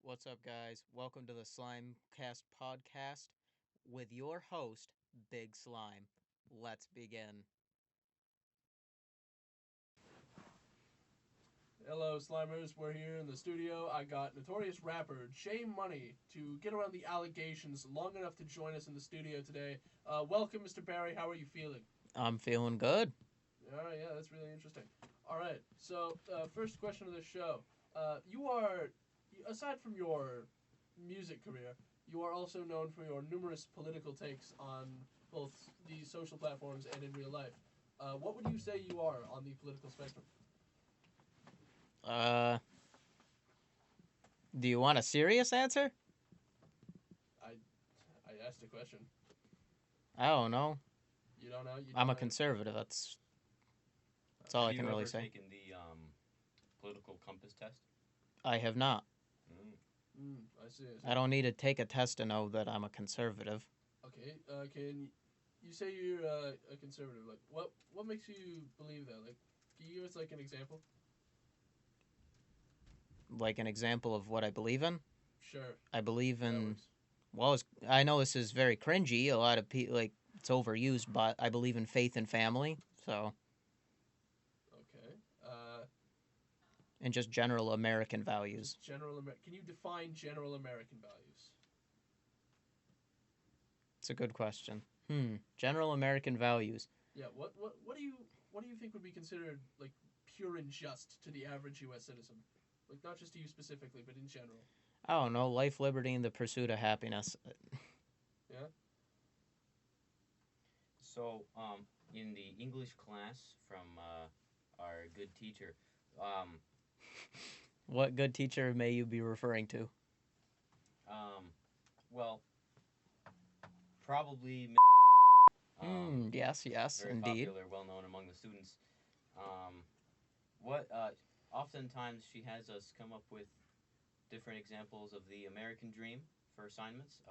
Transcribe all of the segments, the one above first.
What's up, guys? Welcome to the SlimeCast podcast with your host, Big Slime. Let's begin. Hello, Slimers. We're here in the studio. I got notorious rapper Jay Money to get around the allegations long enough to join us in the studio today. Welcome, Mr. Barry. How are you feeling? I'm feeling good. All right, yeah, that's really interesting. All right, so first question of the show. You are, aside from your music career, you are also known for your numerous political takes on both the social platforms and in real life. What would you say you are on the political spectrum? Uh, do you want a serious answer? I, I asked a question. I don't know. You don't know? I'm a conservative. That's all I can really say. Have you ever taken the political compass test? I have not. I see. I don't need to take a test to know that I'm a conservative. Okay. Can you say you're a conservative? Like, what makes you believe that? Like, can you give us like an example? Like an example of what I believe in. Sure. I believe That in. works. Well, I know this is very cringy. A lot of people it's overused, but I believe in faith and family. So. Okay. And just general American values. Can you define general American values? It's a good question. General American values. Yeah. What do you think would be considered like pure and just to the average U.S. citizen? Like not just to you specifically, but in general. I don't know. Life, liberty, and the pursuit of happiness. Yeah. So, in the English class from our good teacher, What good teacher may you be referring to? well, probably Yes, very indeed. popular, well known among the students. What oftentimes she has us come up with different examples of the American dream for assignments.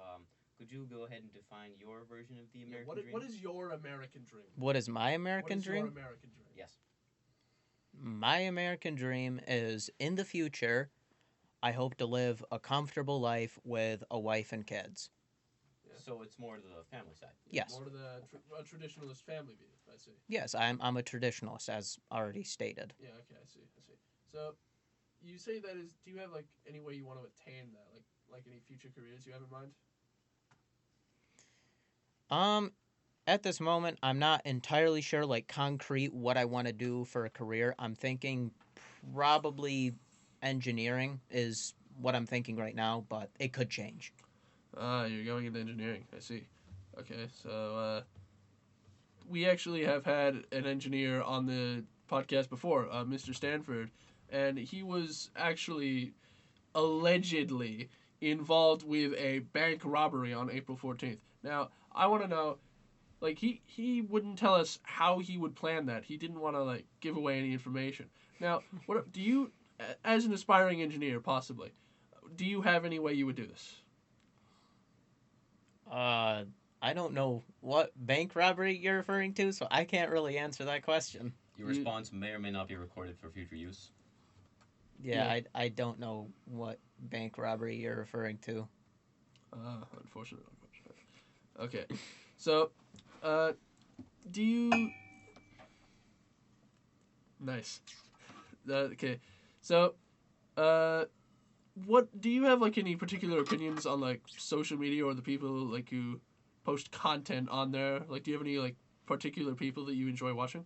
Could you go ahead and define your version of the American dream? What is your American dream? What is my American What is dream? your American dream? Yes. My American dream is in the future, I hope to live a comfortable life with a wife and kids. Yeah. So it's more to the family side. Yes. More to the traditionalist family view. I see. Yes, I'm a traditionalist, as already stated. Yeah. Okay. I see. So, you say that is. Do you have like any way you want to attain that? Like any future careers you have in mind? At this moment, I'm not entirely sure, like, concrete what I want to do for a career. I'm thinking probably engineering is what I'm thinking right now, but it could change. You're going into engineering. I see. Okay. So, we actually have had an engineer on the podcast before, Mr. Stanford, and he was actually allegedly involved with a bank robbery on April 14th. Now, I want to know, like, he wouldn't tell us how he would plan that. He didn't want to, like, give away any information. Now, what do you, as an aspiring engineer, possibly, do you have any way you would do this? I don't know what bank robbery you're referring to, so I can't really answer that question. Your response may or may not be recorded for future use. Yeah. I don't know what bank robbery you're referring to. Unfortunate. Okay, so, do you... Nice. Okay, so, what do you have like any particular opinions on like social media or the people like who post content on there? Like, do you have any like particular people that you enjoy watching?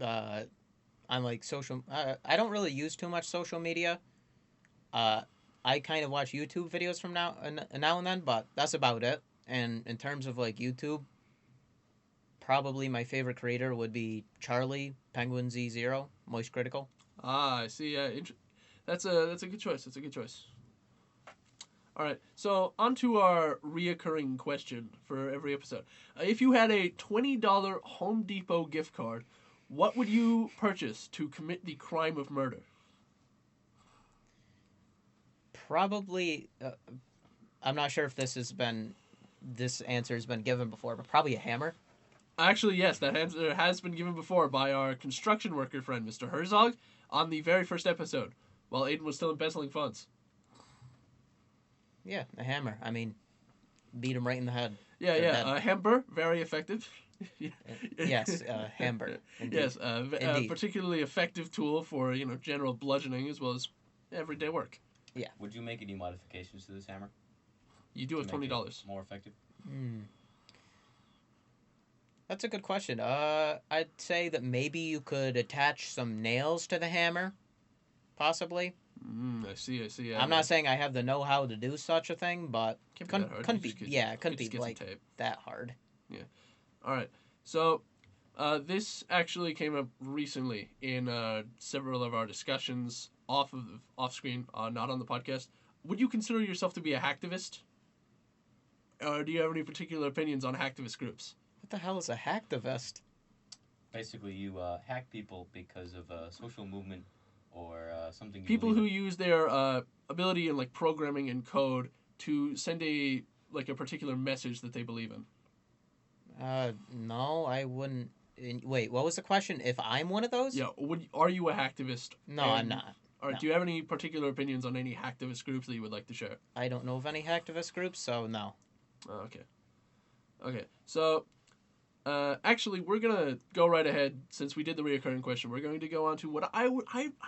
I'm like social. I don't really use too much social media. I kind of watch YouTube videos from now and then, but that's about it. And in terms of like YouTube, probably my favorite creator would be Charlie Penguin Z0 Moist Critical. I see. Yeah, that's a good choice. That's a good choice. All right, so on to our reoccurring question for every episode. If you had a $20 Home Depot gift card, what would you purchase to commit the crime of murder? Probably, I'm not sure if this answer has been given before, but probably a hammer. Actually, yes, that answer has been given before by our construction worker friend, Mr. Herzog, on the very first episode, while Aiden was still embezzling funds. Yeah, a hammer. I mean, beat them right in the head. Yeah, They're yeah. dead. Hamper, very effective. Yes, hammer. Indeed. Yes, a Indeed. particularly effective tool for general bludgeoning as well as everyday work. Yeah. Would you make any modifications to this hammer You do to have make it $20. more effective? Hmm. That's a good question. I'd say that maybe you could attach some nails to the hammer, possibly. I see. I see. Yeah, I'm not saying I have the know-how to do such a thing, but can't be that hard. couldn't be. Yeah, it couldn't be just get some like tape. that hard. All right. So, this actually came up recently in several of our discussions off screen, not on the podcast. Would you consider yourself to be a hacktivist? Or do you have any particular opinions on hacktivist groups? What the hell is a hacktivist? Basically, you hack people because of a social movement or something you People believe who in. use their ability in like programming and code to send a particular message that they believe in. No, I wouldn't. Wait, what was the question? If I'm one of those? Yeah, are you a hacktivist? No, I'm not. Or No. do you have any particular opinions on any hacktivist groups that you would like to share? I don't know of any hacktivist groups, so no. Okay. So, actually, we're gonna go right ahead since we did the reoccurring question. We're going to go on to what I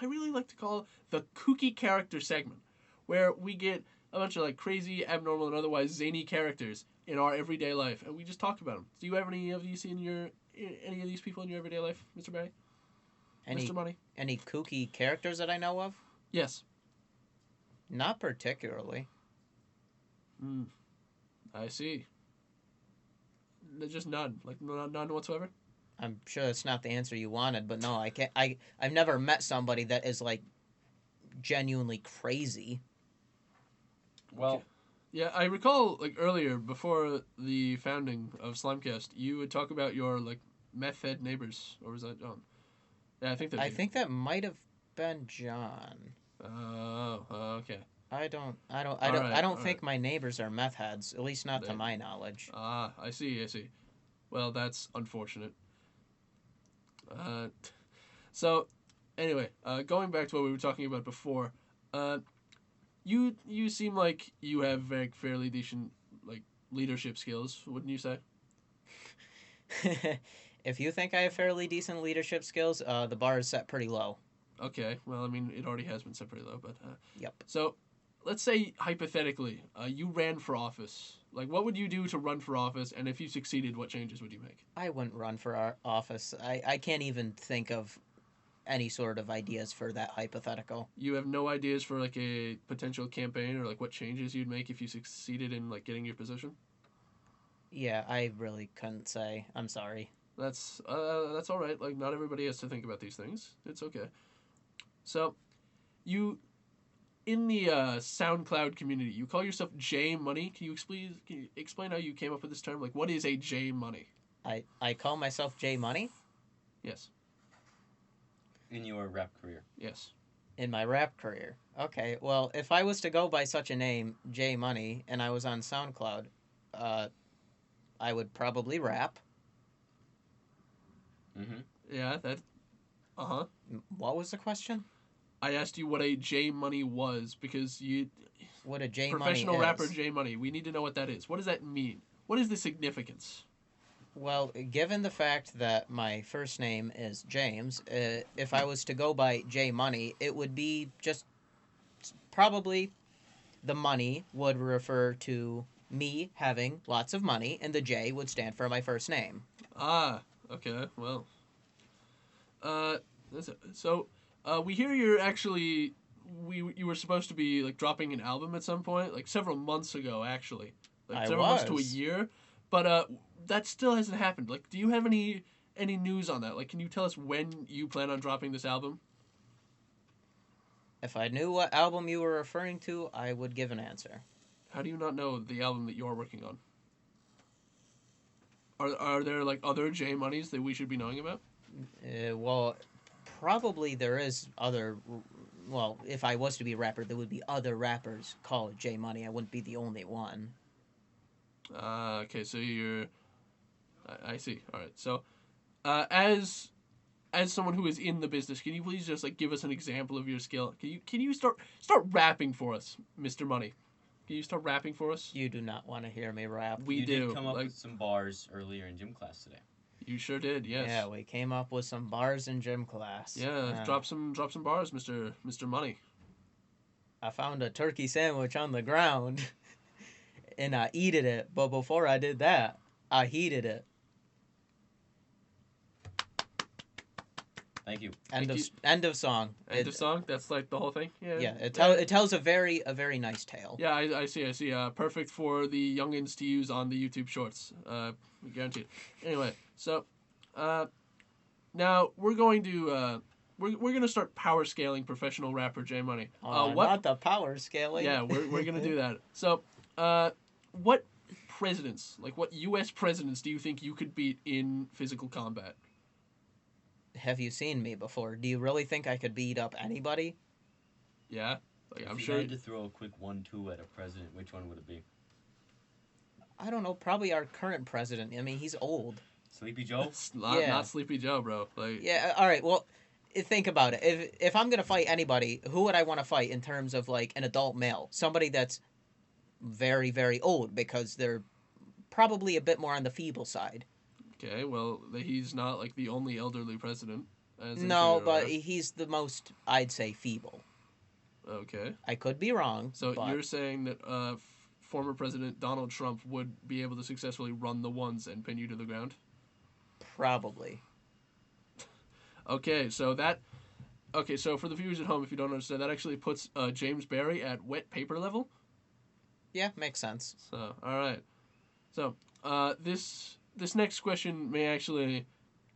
really like to call the kooky character segment, where we get a bunch of like crazy, abnormal, and otherwise zany characters in our everyday life, and we just talk about them. Do you have any of these any of these people in your everyday life, Mr. Barry? Any Mr. Money? any kooky characters that I know of? Yes. Not particularly. I see. Just none, like none whatsoever. I'm sure that's not the answer you wanted, but no, I can't. I've never met somebody that is like genuinely crazy. Well, Yeah, I recall like earlier before the founding of SlimeCast, you would talk about your like meth head neighbors, or was that John? Yeah, I think that. I think that might have been John. Oh, okay. I don't All think my neighbors are meth heads, at least not to They- my knowledge. I see. Well, that's unfortunate. Uh, so, anyway, going back to what we were talking about before, you seem like you have like fairly decent like leadership skills, wouldn't you say? If you think I have fairly decent leadership skills, the bar is set pretty low. Okay. Well, I mean, it already has been set pretty low, but Yep. so let's say hypothetically, you ran for office. Like, what would you do to run for office? And if you succeeded, what changes would you make? I wouldn't run for our office. I can't even think of any sort of ideas for that hypothetical. You have no ideas for like a potential campaign or like what changes you'd make if you succeeded in like getting your position. Yeah, I really couldn't say. I'm sorry. That's all right. Like, not everybody has to think about these things. It's okay. So, you in the SoundCloud community, you call yourself J Money. Can you explain how you came up with this term? Like, what is a J Money? I call myself J Money Yes. in your rap career. Yes. in my rap career. Okay, well, if I was to go by such a name, J Money, and I was on SoundCloud, I would probably rap. Mm-hmm. Yeah. That. What was the question? I asked you what a J Money was because you What a J Money professional is. rapper J Money. We need to know what that is. What does that mean? What is the significance? Well, given the fact that my first name is James, if I was to go by J Money, it would be just probably the money would refer to me having lots of money, and the J would stand for my first name. Ah, okay. Well, that's it. So, we hear you're actually you were supposed to be like dropping an album at some point, like several months ago, actually, like I several months to a was. year, but that still hasn't happened. Like, do you have any news on that? Like, can you tell us when you plan on dropping this album? If I knew what album you were referring to, I would give an answer. How do you not know the album that you're working on? Are there like other J Moneys that we should be knowing about? Well, probably there is other. Well, if I was to be a rapper, there would be other rappers called J Money. I wouldn't be the only one. Okay, so you're. I see. All right. So, as someone who is in the business, can you please just like give us an example of your skill? Can you start rapping for us, Mr. Money? Can you start rapping for us? You do not want to hear me rap. We you do. did come up Like, with some bars earlier in gym class today. you sure did. Yes. Yeah, we came up with some bars in gym class. Yeah. Drop some bars, Mister Money. I found a turkey sandwich on the ground, and I eated it. But before I did that, I heated it. Thank you. End Thank of end of song. End of song. That's like the whole thing. Yeah. Yeah, it tells a very nice tale. Yeah, I see. Perfect for the youngins to use on the YouTube Shorts. Guaranteed. Anyway, so, now we're going to we're gonna start power scaling professional rapper J Money. Not the power scaling. Yeah, we're gonna do that. So, what presidents, like what U.S. presidents, do you think you could beat in physical combat? Have you seen me before? Do you really think I could beat up anybody? Yeah, like I'm If sure. you had to throw a quick 1-2 at a president, which one would it be? I don't know. Probably our current president. I mean, he's old. Sleepy Joe? Not Sleepy Joe, bro. Like, Yeah. All right. Well, think about it. If I'm gonna fight anybody, who would I want to fight in terms of like an adult male? Somebody that's very old, because they're probably a bit more on the feeble side. okay, well, he's not like the only elderly president. As I'm No, sure but you're he's the most, I'd say, feeble. aware. Okay. I could be wrong. So but you're saying that former President Donald Trump would be able to successfully run the ones and pin you to the ground? probably. Okay, so for the viewers at home, if you don't understand, that actually puts James Barry at wet paper level. Yeah, makes sense. So, all right. So, this next question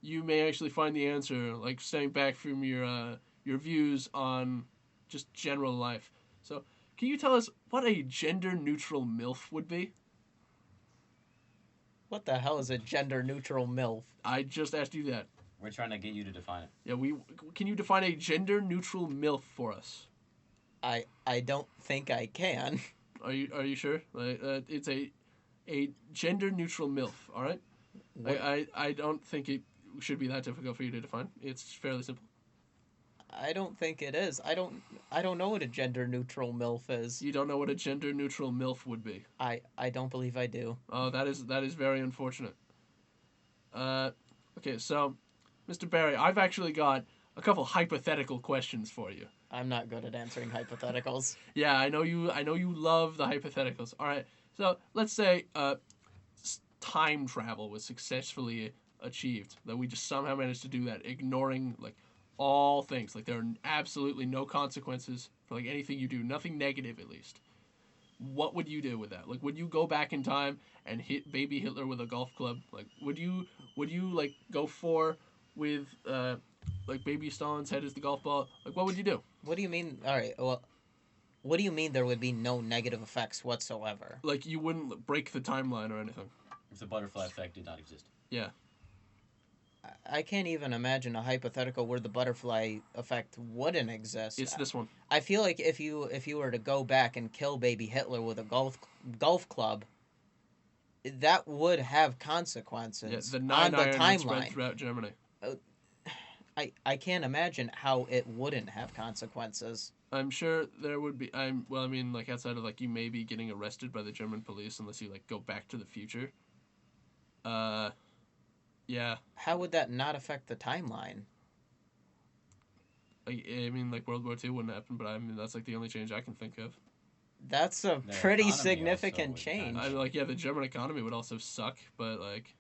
you may actually find the answer, like staying back from your views on just general life. So, can you tell us what a gender-neutral MILF would be? What the hell is a gender-neutral MILF? I just asked you that. We're trying to get you to define it. Yeah, can you define a gender-neutral MILF for us? I don't think I can. Are you sure? Like, it's a gender-neutral MILF. All right. What- I don't think it should be that difficult for you to define. It's fairly simple. I don't think it is. I don't know what a gender-neutral MILF is. You don't know what a gender-neutral MILF would be. I don't believe I do. Oh, that is very unfortunate. Okay, so, Mr. Barry, I've actually got a couple hypothetical questions for you. I'm not good at answering hypotheticals. Yeah, I know you love the hypotheticals. All right, so let's say time travel was successfully achieved. That we just somehow managed to do that, ignoring like all things. Like there are absolutely no consequences for like anything you do, nothing negative at least. What would you do with that? Like, would you go back in time and hit baby Hitler with a golf club? Like, would you like go with like baby Stalin's head as the golf ball? Like, what would you do? What do you mean? All right. Well, what do you mean there would be no negative effects whatsoever? Like, you wouldn't break the timeline or anything. If the butterfly effect did not exist. Yeah. I can't even imagine a hypothetical where the butterfly effect wouldn't exist. It's this one. I feel like if you were to go back and kill baby Hitler with a golf club, that would have consequences Yeah, the on nine the iron that spread timeline. throughout Germany. I can't imagine how it wouldn't have consequences. I'm sure there would be. Well, I mean, like outside of like you maybe getting arrested by the German police unless you like go back to the future. Yeah. How would that not affect the timeline? I mean, like World War II wouldn't happen, but I mean that's like the only change I can think of. That's a The pretty economy significant also would change. kinda- Like yeah, the German economy would also suck, but like,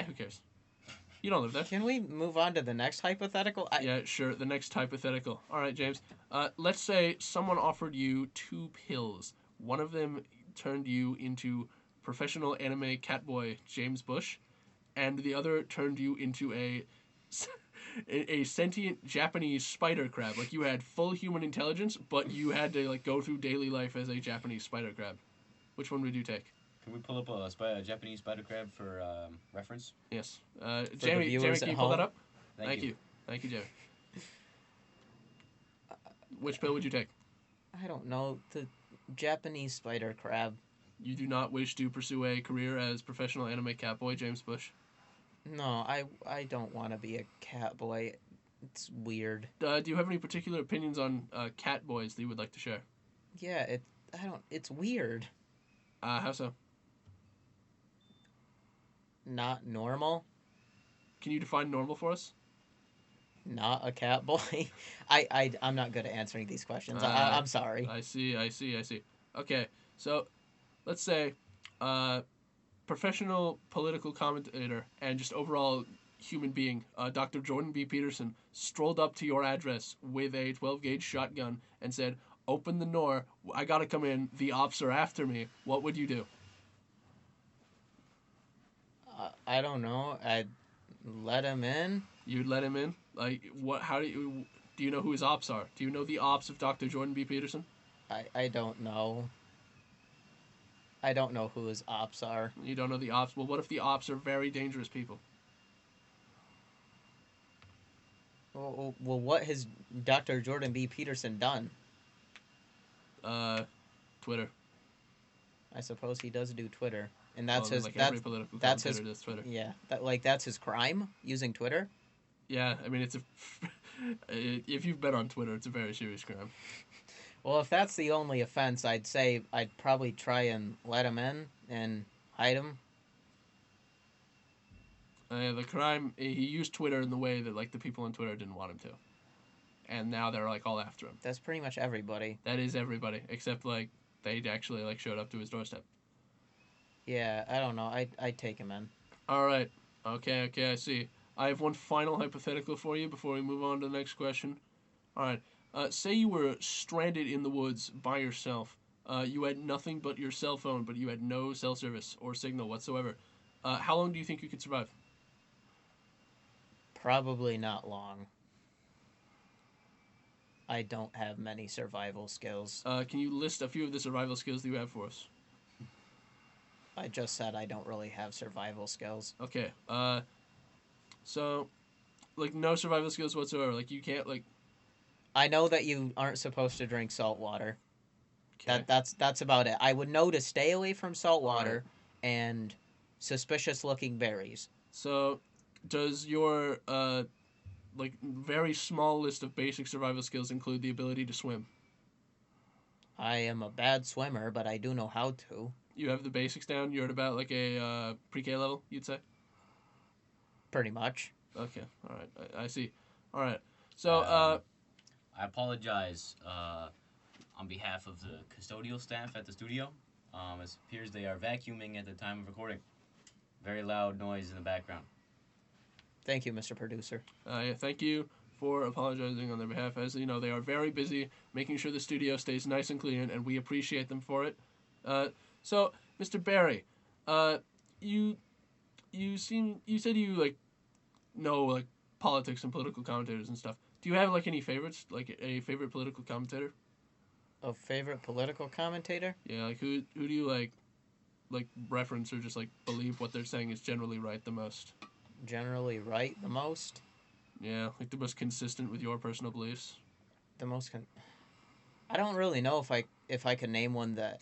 who cares? You don't live there. Can we move on to the next hypothetical? Yeah, sure. The next hypothetical. All right, James. Let's say someone offered you 2 pills. One of them turned you into professional anime catboy James Bush, and the other turned you into a sentient Japanese spider crab. Like you had full human intelligence, but you had to like go through daily life as a Japanese spider crab. Which one would you take? Can we pull up a Japanese spider crab for reference? Yes. the Jamie, viewers can at you pull that home. up? Thank you. Thank you, Jamie. Which pill would you take? I don't know. The Japanese spider crab. You do not wish to pursue a career as professional anime catboy James Bush. No, I don't want to be a cat boy. It's weird. Do you have any particular opinions on cat boys that you would like to share? Yeah, I don't. It's weird. How so? Not normal. Can you define normal for us? Not a cat boy. I'm not good at answering these questions. Uh, I'm sorry. I see. Okay, so let's say, uh, professional political commentator and just overall human being, Dr. Jordan B. Peterson, strolled up to your address with a 12 gauge shotgun and said, "Open the door. I gotta come in. The ops are after me." What would you do? I don't know. I'd let him in. You'd let him in? Like, what? How do you know who his ops are? Do you know the ops of Dr. Jordan B. Peterson? I don't know. I don't know who his ops are. You don't know the ops. Well, what if the ops are very dangerous people? Well, what has Dr. Jordan B. Peterson done? Twitter. I suppose he does do Twitter, and that's his. Like that's every political that's commentator his. does Twitter. Yeah, that's his crime, using Twitter. Yeah, I mean it's a. If you've been on Twitter, it's a very serious crime. Well, if that's the only offense, I'd say I'd probably try and let him in and hide him. The crime, he used Twitter in the way that like the people on Twitter didn't want him to, and now they're like all after him. That's pretty much everybody. That is everybody except like they actually like showed up to his doorstep. Yeah, I don't know. I'd take him in. All right. Okay, I see. I have one final hypothetical for you before we move on to the next question. All right. Say you were stranded in the woods by yourself. You had nothing but your cell phone, but you had no cell service or signal whatsoever. How long do you think you could survive? Probably not long. I don't have many survival skills. Can you list a few of the survival skills that you have for us? I just said I don't really have survival skills. Okay. So, like, no survival skills whatsoever. Like, you can't, like... I know that you aren't supposed to drink salt water. Okay. That's about it. I would know to stay away from salt water Right. and suspicious-looking berries. So, does your, like, very small list of basic survival skills include the ability to swim? I am a bad swimmer, but I do know how to. You have the basics down? You're at about, like, a pre-K level, you'd say? Pretty much. Okay, alright, I see. Alright, so, I apologize on behalf of the custodial staff at the studio. It appears they are vacuuming at the time of recording. Very loud noise in the background. Thank you, Mr. Producer. yeah, thank you for apologizing on their behalf. As you know, they are very busy making sure the studio stays nice and clean, and we appreciate them for it. So, Mr. Barry, you said you like know like politics and political commentators and stuff. Do you have like any favorites? Like a favorite political commentator? A favorite political commentator? Yeah, like who do you like reference or just like believe what they're saying is generally right the most? Generally right the most? Yeah, like the most consistent with your personal beliefs. The most I don't really know if I could name one that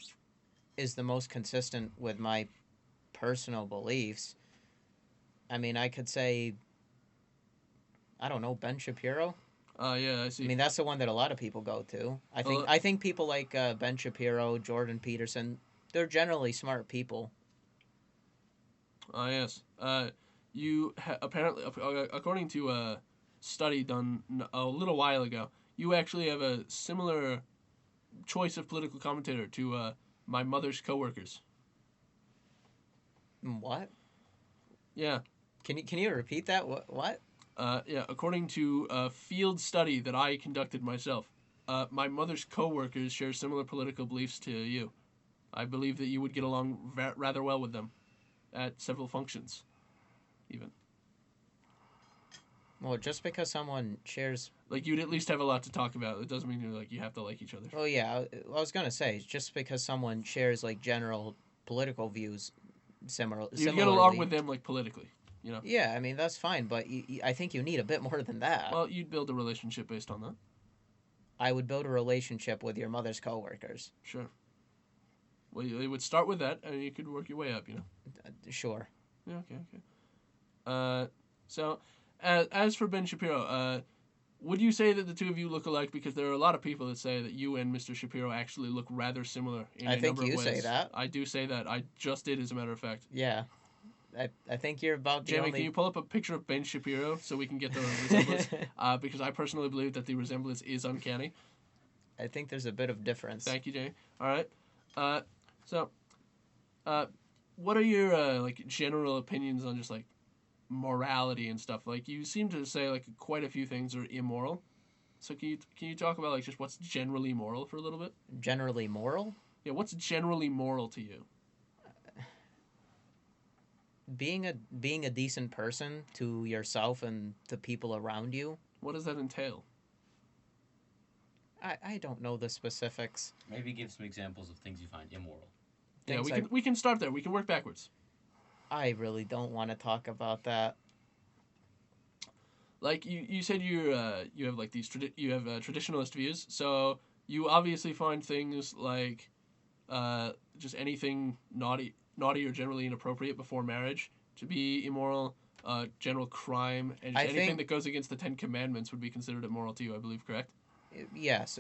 is the most consistent with my personal beliefs. I mean, I could say, I don't know, Ben Shapiro. Yeah, I see. I mean, that's the one that a lot of people go to. I think people like Ben Shapiro, Jordan Peterson, they're generally smart people. Yes. You apparently, according to a study done a little while ago, you actually have a similar choice of political commentator to my mother's coworkers. What? Yeah. Can you repeat that? What? Yeah. According to a field study that I conducted myself, my mother's coworkers share similar political beliefs to you. I believe that you would get along rather well with them at several functions, even. Well, just because someone shares... Like, you'd at least have a lot to talk about. It doesn't mean you have to like each other. Oh, yeah. I was going to say, just because someone shares, like, general political views similarly... You get along with them, like, politically, you know? Yeah, I mean, that's fine, but I think you need a bit more than that. Well, you'd build a relationship based on that. I would build a relationship with your mother's coworkers. Sure. Well, it would start with that, and you could work your way up, you know? Sure. Yeah, okay. So, as for Ben Shapiro, Would you say that the two of you look alike? Because there are a lot of people that say that you and Mr. Shapiro actually look rather similar in I a think number you of ways. say that. I do say that. I just did, as a matter of fact. Yeah. I think you're about the Jamie, only... can you pull up a picture of Ben Shapiro so we can get the resemblance? Because I personally believe that the resemblance is uncanny. I think there's a bit of difference. Thank you, Jamie. All right. So, what are your like general opinions on just like morality and stuff? Like, you seem to say like quite a few things are immoral. So can you talk about like just what's generally moral for a little bit? Generally moral? Yeah, what's generally moral to you? Being a decent person to yourself and to people around you. What does that entail? I don't know the specifics. Maybe give some examples of things you find immoral. Yeah, Things we can start there. We can work backwards. I really don't want to talk about that. Like you said, you have like these traditionalist views. So you obviously find things like just anything naughty or generally inappropriate before marriage to be immoral. General crime and just anything that goes against the 10 Commandments would be considered immoral to you, I believe, correct? Yes.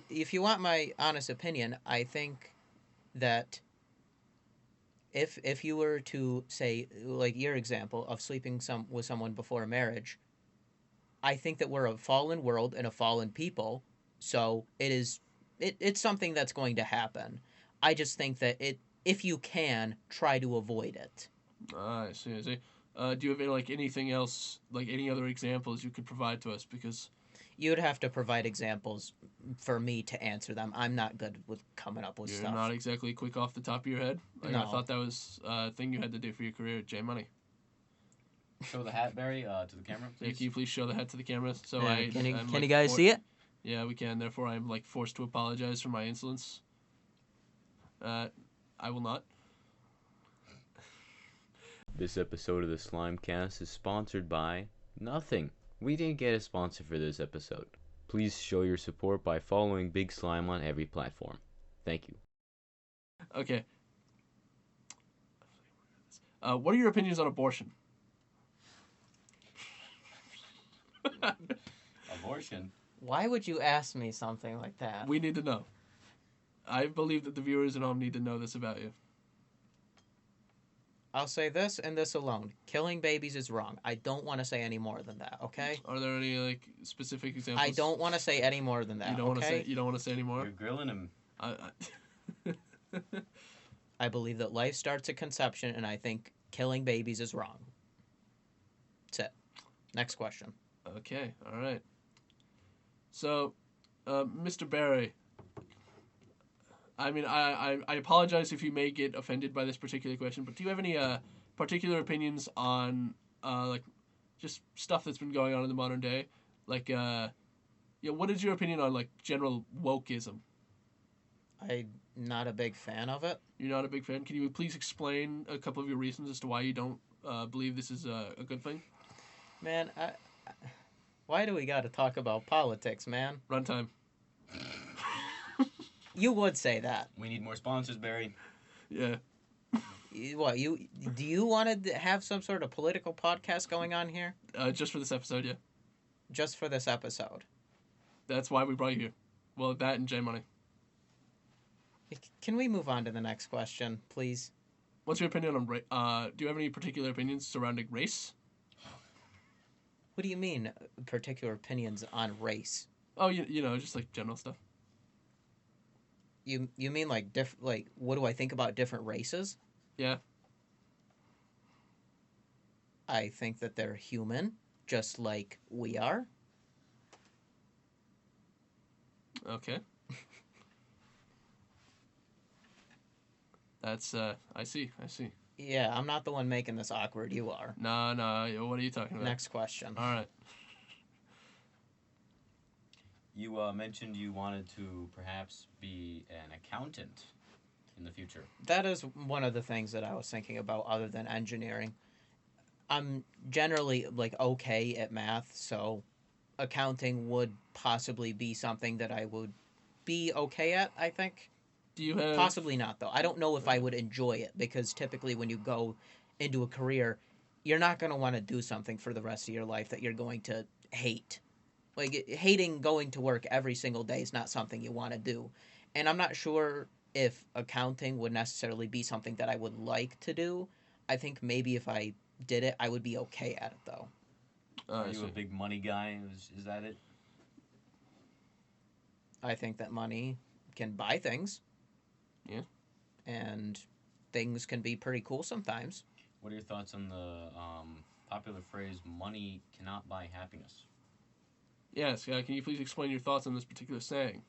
If you want my honest opinion, I think that if you were to say, like your example of sleeping with someone before marriage, I think that we're a fallen world and a fallen people, so it's something that's going to happen. I just think that if you can, try to avoid it. I see. Do you have like anything else, like any other examples you could provide to us? Because you'd have to provide examples for me to answer them. I'm not good with coming up with you're stuff. You're not exactly quick off the top of your head? Like, no. I thought that was a thing you had to do for your career at J Money. Show the hat, Barry, to the camera, please. Yeah, can you please show the hat to the camera? So yeah, can you guys see it? Yeah, we can. Therefore, I'm like forced to apologize for my insolence. I will not. This episode of the SlimeCast is sponsored by nothing. We didn't get a sponsor for this episode. Please show your support by following Big Slime on every platform. Thank you. Okay. What are your opinions on abortion? Abortion? Why would you ask me something like that? We need to know. I believe that the viewers at home need to know this about you. I'll say this and this alone. Killing babies is wrong. I don't want to say any more than that, okay? Are there any like specific examples? I don't want to say any more than that, you don't okay? You don't want to say any more? You're grilling him. I believe that life starts at conception, and I think killing babies is wrong. That's it. Next question. Okay, all right. So, Mr. Barry, I mean, I apologize if you may get offended by this particular question, but do you have any particular opinions on like just stuff that's been going on in the modern day? Like, what is your opinion on like general wokeism? I'm not a big fan of it. You're not a big fan? Can you please explain a couple of your reasons as to why you don't believe this is a good thing? Man, why do we got to talk about politics, man? Runtime. You would say that. We need more sponsors, Barry. Yeah. What, do you want to have some sort of political podcast going on here? Just for this episode, yeah. Just for this episode. That's why we brought you here. Well, that and J Money. Can we move on to the next question, please? What's your opinion on race? Do you have any particular opinions surrounding race? What do you mean, particular opinions on race? Oh, you know, just like general stuff. You mean like what do I think about different races? Yeah. I think that they're human, just like we are. Okay. That's I see. Yeah, I'm not the one making this awkward. You are. No. What are you talking about? Next question. All right. You mentioned you wanted to perhaps be an accountant in the future. That is one of the things that I was thinking about other than engineering. I'm generally like okay at math, so accounting would possibly be something that I would be okay at, I think. Do you have... Possibly not, though. I don't know if I would enjoy it, because typically when you go into a career, you're not going to want to do something for the rest of your life that you're going to hate. Like, hating going to work every single day is not something you want to do. And I'm not sure if accounting would necessarily be something that I would like to do. I think maybe if I did it, I would be okay at it, though. Are I you see. a big money guy? Is that it? I think that money can buy things. Yeah. And things can be pretty cool sometimes. What are your thoughts on the popular phrase "money cannot buy happiness"? Yes. Can you please explain your thoughts on this particular saying?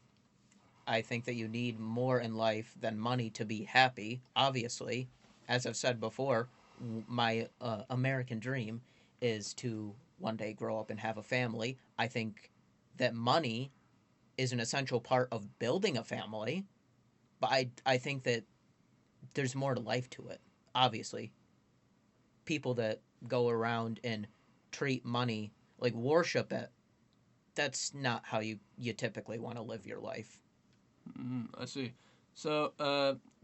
I think that you need more in life than money to be happy. Obviously, as I've said before, my American dream is to one day grow up and have a family. I think that money is an essential part of building a family, but I think that there's more to life to it. Obviously, people that go around and treat money like worship it, that's not how you typically want to live your life. I see. So,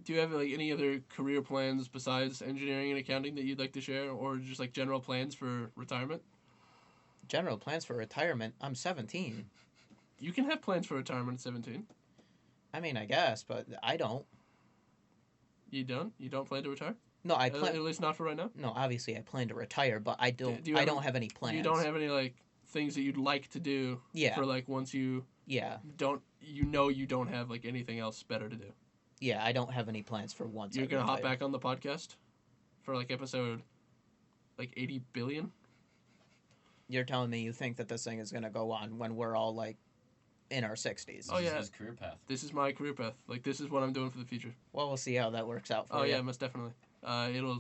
do you have like any other career plans besides engineering and accounting that you'd like to share, or just like general plans for retirement? General plans for retirement. I'm 17. You can have plans for retirement at 17. I mean, I guess, but I don't. You don't? You don't plan to retire? No, I At plan. least not for right now. No, obviously I plan to retire, but I don't. Do you I have don't have any plans. You don't have any like things that you'd like to do Yeah, for like once you yeah, don't you don't have like anything else better to do. yeah. I don't have any plans for once. You're I gonna hop retire. back on the podcast for like episode like 80 billion. You're telling me you think that this thing is gonna go on when we're all like in our 60s? Oh, This is yeah. his career path. This is my career path. Like this is what I'm doing for the future. Well, we'll see how that works out for Oh you. yeah, most definitely. It'll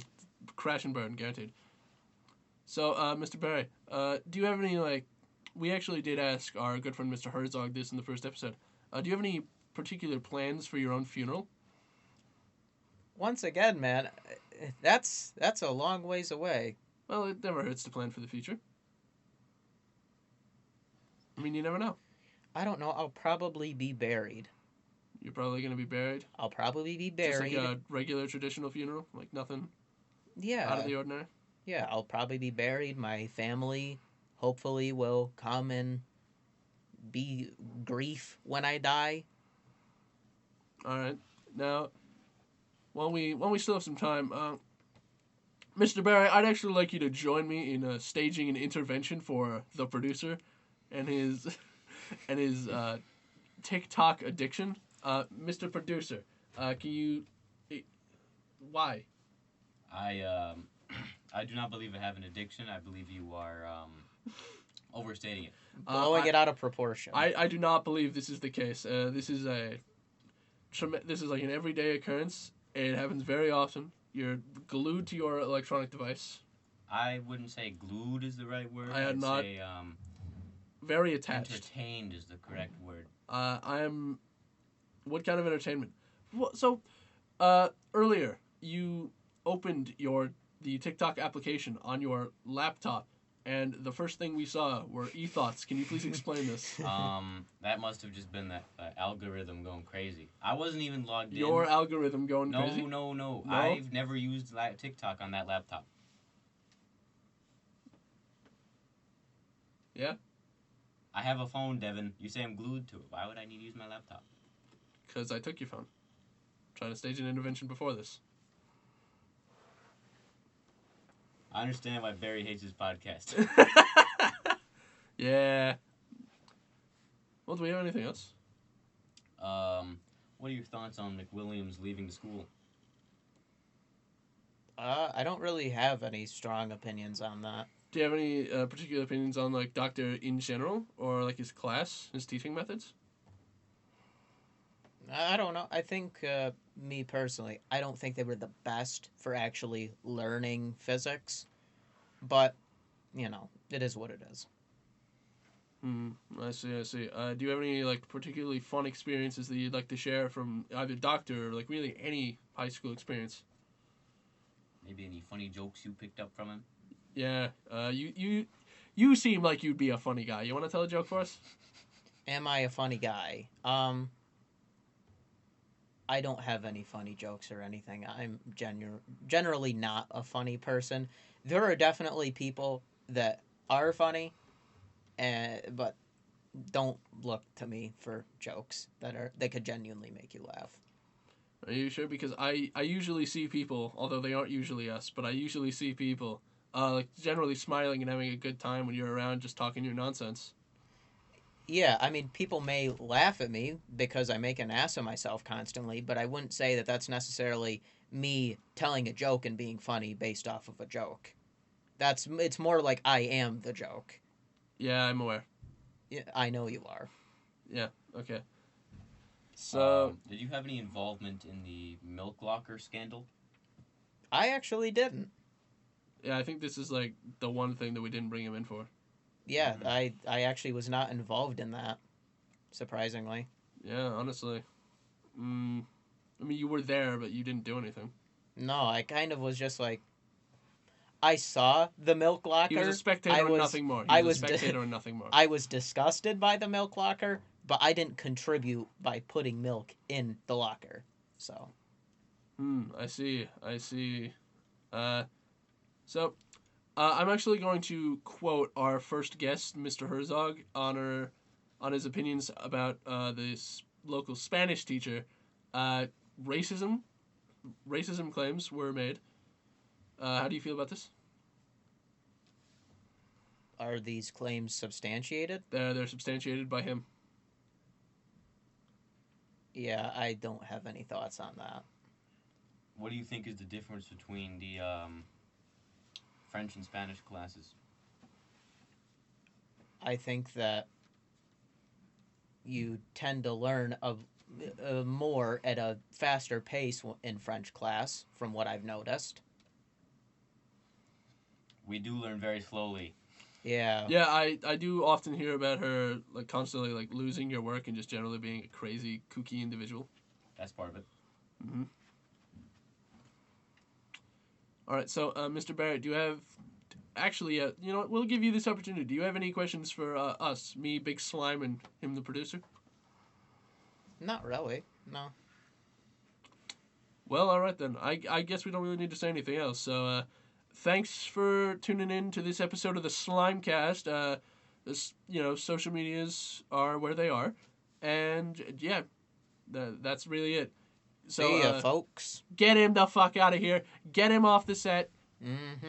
crash and burn, guaranteed. So, Mr. Barry, do you have any like? We actually did ask our good friend Mr. Herzog this in the first episode. Do you have any particular plans for your own funeral? Once again, man, that's a long ways away. Well, it never hurts to plan for the future. I mean, you never know. I don't know. I'll probably be buried. You're probably gonna be buried. I'll probably be Just buried. like a regular traditional funeral, like nothing Yeah. out of the ordinary. Yeah, I'll probably be buried. My family hopefully will come and be grief when I die. All right. Now, while we still have some time, Mr. Barry, I'd actually like you to join me in staging an intervention for the producer and his and his TikTok addiction. Mr. Producer, can you? Why? I do not believe I have an addiction. I believe you are overstating it. Blowing it out of proportion. I do not believe this is the case. This is like an everyday occurrence. It happens very often. You're glued to your electronic device. I wouldn't say glued is the right word. I am I'd not say Very attached. entertained is the correct word. I am. What kind of entertainment? Well, so, earlier you opened the TikTok application on your laptop, and the first thing we saw were e-thoughts. Can you please explain this? That must have just been that algorithm going crazy. I wasn't even logged Your in. algorithm going No, crazy? no, no. No? I've never used TikTok on that laptop. Yeah? I have a phone, Devin. You say I'm glued to it. Why would I need to use my laptop? Because I took your phone. Trying to stage an intervention before this. I understand why Barry hates his podcast. Yeah. Well, do we have anything else? What are your thoughts on McWilliams leaving the school? I don't really have any strong opinions on that. Do you have any particular opinions on like Doctor in general, or like his class, his teaching methods? I don't know. I think, me personally, I don't think they were the best for actually learning physics. But, it is what it is. I see, I see. Do you have any like particularly fun experiences that you'd like to share from either Doctor or like really any high school experience? Maybe any funny jokes you picked up from him? Yeah. You seem like you'd be a funny guy. You want to tell a joke for us? Am I a funny guy? I don't have any funny jokes or anything. I'm generally not a funny person. There are definitely people that are funny, but don't look to me for jokes that could genuinely make you laugh. Are you sure? Because I usually see people, although they aren't usually us, but I usually see people like generally smiling and having a good time when you're around just talking your nonsense. Yeah, I mean, people may laugh at me because I make an ass of myself constantly, but I wouldn't say that that's necessarily me telling a joke and being funny based off of a joke. It's more like I am the joke. Yeah, I'm aware. Yeah, I know you are. Yeah, okay. So, did you have any involvement in the milk locker scandal? I actually didn't. yeah, I think this is like the one thing that we didn't bring him in for. Yeah, I actually was not involved in that, surprisingly. Yeah, honestly. I mean, you were there, but you didn't do anything. No, I kind of was just like, I saw the milk locker. He was a spectator and nothing more. He was a spectator and nothing more. I was disgusted by the milk locker, but I didn't contribute by putting milk in the locker. So. I see. So, I'm actually going to quote our first guest, Mr. Herzog, on his opinions about this local Spanish teacher. Racism claims were made. How do you feel about this? Are these claims substantiated? They're substantiated by him. Yeah, I don't have any thoughts on that. What do you think is the difference between the French and Spanish classes? I think that you tend to learn more at a faster pace in French class, from what I've noticed. We do learn very slowly. Yeah. Yeah, I do often hear about her like constantly like losing your work and just generally being a crazy, kooky individual. That's part of it. Mm-hmm. All right, so Mr. Barrett, do you have actually? You know what? We'll give you this opportunity. Do you have any questions for us, me, Big Slime, and him, the producer? Not really. No. Well, all right then. I guess we don't really need to say anything else. So, thanks for tuning in to this episode of the SlimeCast. Social medias are where they are, and yeah, that's really it. So, see ya, folks. Get him the fuck out of here. Get him off the set. Mm-hmm.